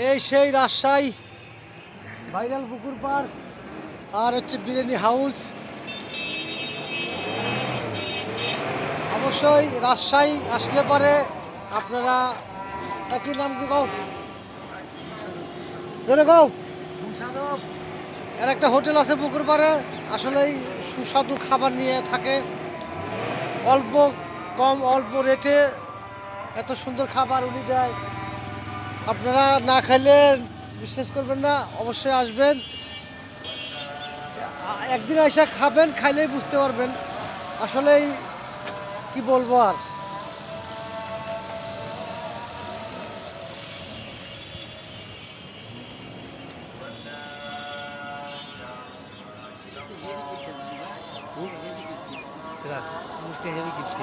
এই সেই রাজশাহী ভাইরাল পুকুর পাড় আর হচ্ছে বিরিয়ানি হাউস। অবশ্যই রাজশাহী আসলে পরে আপনারা একই নাম কি কও জোরে কও এর একটা হোটেল আছে পুকুর পাড়ে, আসলেই সুস্বাদু খাবার নিয়ে থাকে, অল্প অল্প রেটে এত সুন্দর খাবার উনি দেয়। আপনারা না খাইলে বিশ্বাস করবেন না, অবশ্যই আসবেন, একদিন এসে খাবেন, খাইলেই বুঝতে পারবেন আসলেই কি বলবো আর। Heavy gift